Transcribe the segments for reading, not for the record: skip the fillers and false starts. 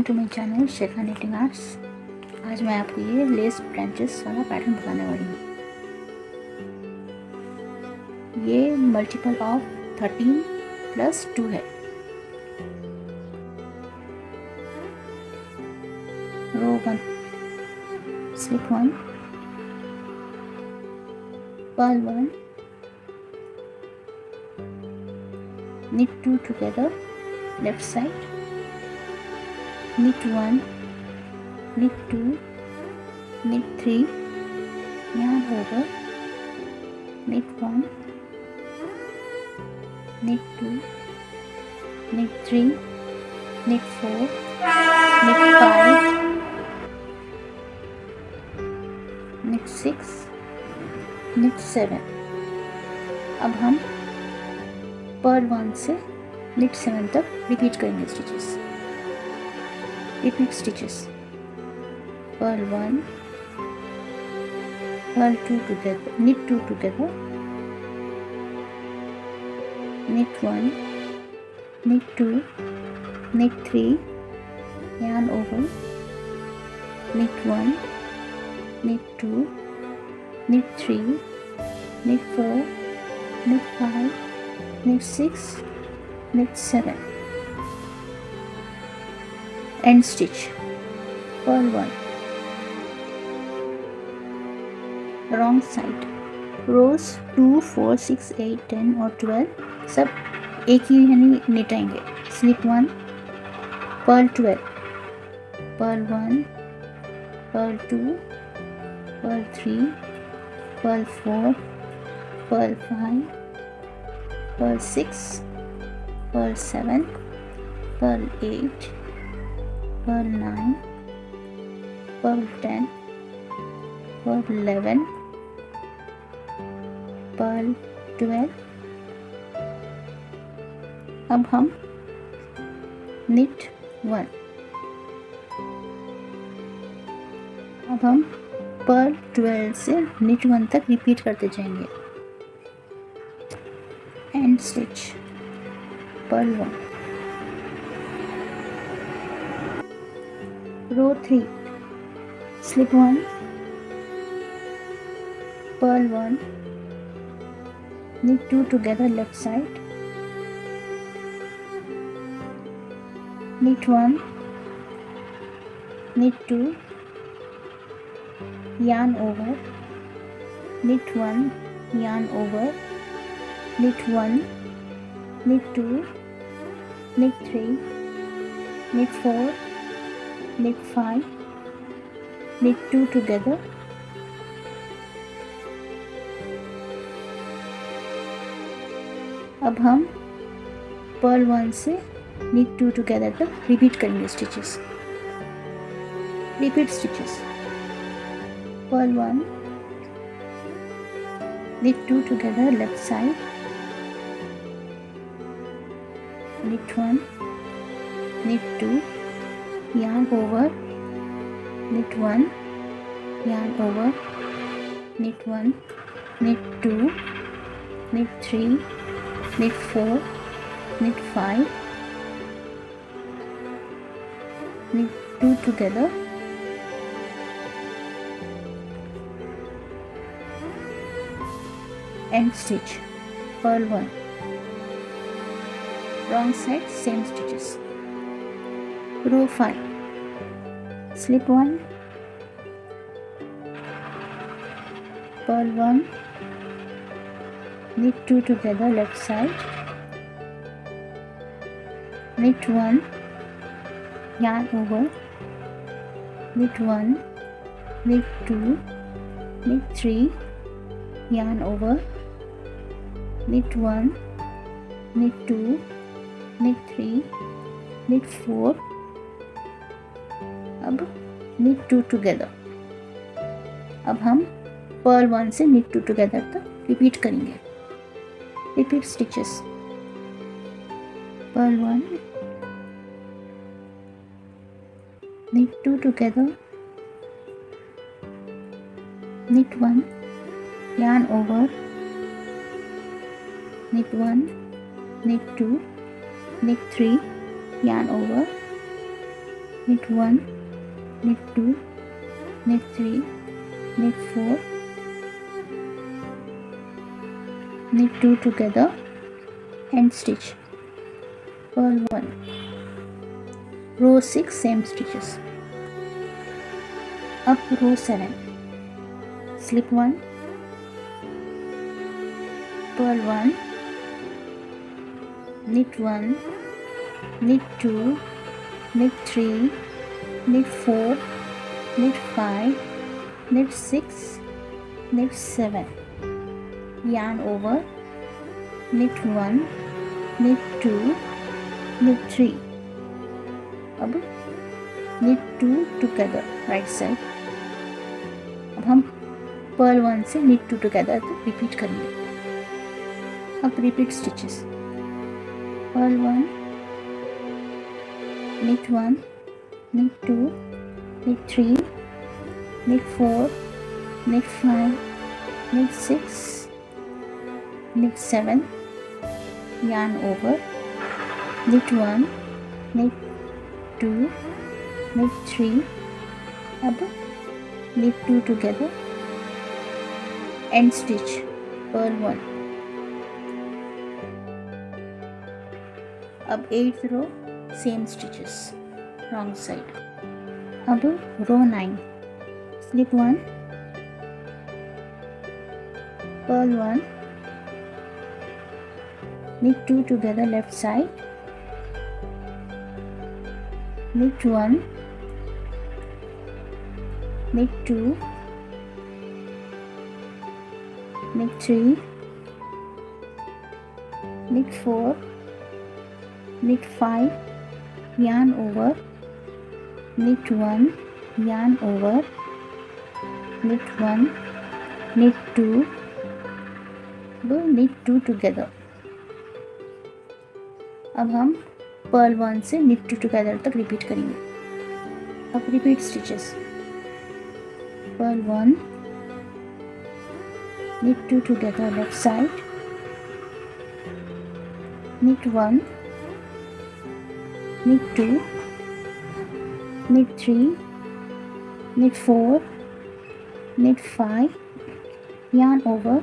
Welcome to my channel Shekha knitting arts. आज मैं आपको ये लेस ब्रांचेस वाला पैटर्न बताने वाली हूँ। ये मल्टीपल ऑफ 13 प्लस 2 है। रो 1, slip 1, purl 1, knit 2 together, left side, knit 1, knit 2, knit 3, yarn over, knit 1, knit 2, knit 3, knit 4, knit 5, knit 6, knit 7। अब हम पर्ल 1 से knit 7 तक रिपीट करेंगे stitches. Repeat stitches, purl 1, purl 2 together, knit 2 together, knit 1, knit 2, knit 3, yarn over, knit 1, knit 2, knit 3, knit 4, knit 5, knit 6, knit 7, end stitch, Perl 1, wrong side, rows 2, 4, 6, 8, 10 और 12 सब एक ही यानी निटाएंगे। Slip 1, purl 12, purl 1, purl 2, purl 3, purl 4, purl 5, purl 6, purl 7, purl 8, purl 9, purl 10, purl 11, purl 12। अब हम knit 1, अब हम पर्ल 12 से knit 1 तक रिपीट करते जाएंगे। End stitch, purl 1, row 3, slip 1, purl 1, knit 2 together, left side, knit 1, knit 2, yarn over, knit 1, yarn over, knit 1, knit 2, knit 3, knit 4, knit 5, knit 2 together, अब हम पर्ल 1 से knit 2 together तक रिपीट करेंगे stitches. Repeat stitches, purl 1, knit 2 together, left side, knit 1, knit 2, yarn over, knit 1, yarn over, knit 1, knit 2, knit 3, knit 4, knit 5, knit 2 together, end stitch, Perl 1, wrong side, same stitches, row 5, slip 1, purl 1, knit 2 together, left side, knit 1, yarn over, knit 1, knit 2, knit 3, yarn over, knit 1, knit 2, knit 3, knit 4, अब knit 2 together। अब हम Perl 1 से knit 2 together तक repeat करेंगे। Repeat stitches, purl 1, knit 2 together, knit 1, yarn over, knit 1, knit 2, knit 3, yarn over, knit 1, knit 2, knit 3, knit 4, knit 2 together, end stitch, purl 1, row 6 same stitches. Up row 7, slip 1, purl 1, knit 1, knit 2, knit 3, knit 4, knit 5, knit 6, knit 7, yarn over, knit 1, knit 2, knit 3. अब knit 2 together right side. अब हम purl 1 से knit 2 together repeat करेंगे. अब repeat stitches. purl 1, knit 1, knit 2, knit 3, knit 4, knit 5, knit 6, knit 7, yarn over, knit 1, knit 2, knit 3, अब knit 2 together, end stitch, purl 1. अब 8th row same stitches, wrong side. अब row 9, slip 1, purl 1, knit 2 together left side, knit 1, knit 2, knit 3, knit 4, knit 5, yarn over, knit 1, yarn over, knit 1, knit 2, knit 2 together. अब हम purl 1 से knit 2 together तक repeat करेंगे. अब repeat stitches. purl 1, knit 2 together left side, knit 1, knit 2, knit 3, knit 4, knit 5, yarn over,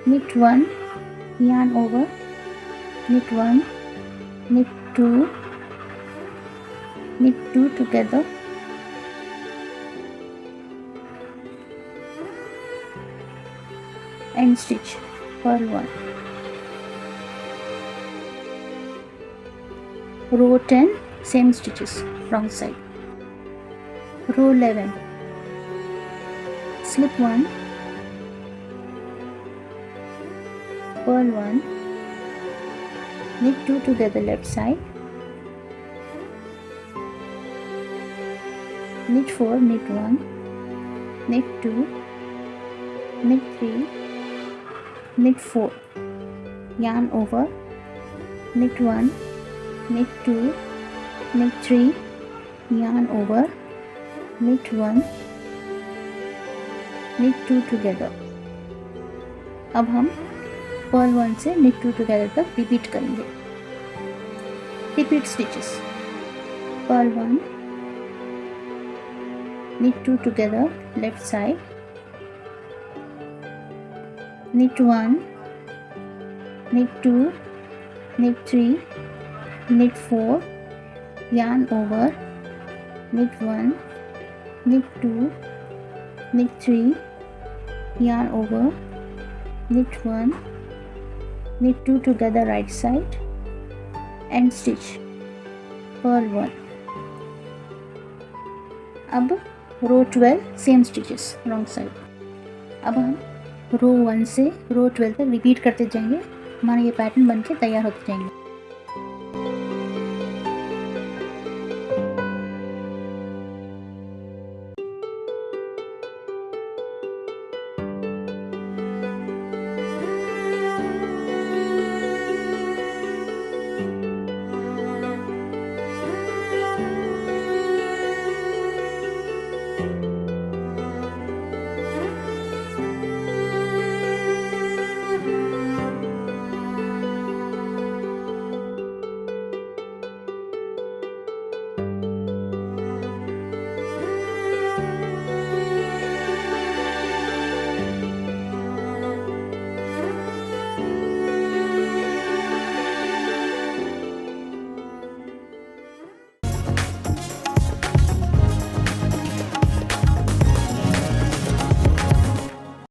knit 1, yarn over, knit 1, knit 2, knit 2 together, end stitch, purl 1. row 10 same stitches, wrong side. row 11, slip 1, purl 1, knit 2 together left side, knit 4, knit 1, knit 2, knit 3, knit 4, yarn over, knit 1, knit 2, knit 3, yarn over, knit 1, knit 2 together. अब हम purl 1 से knit 2 together तक repeat करेंगे. Repeat stitches. purl 1, knit 2 together left side, knit 1, knit 2, knit 3, knit 4, yarn over, knit 1, knit 2, knit 3, yarn over, knit 1, knit 2 together right side, end stitch, purl 1. अब row 12 same stitches, wrong side. अब हम row 1 से row 12 तक repeat करते जाएंगे. हमारा ये pattern बनके तैयार होते जाएंगे.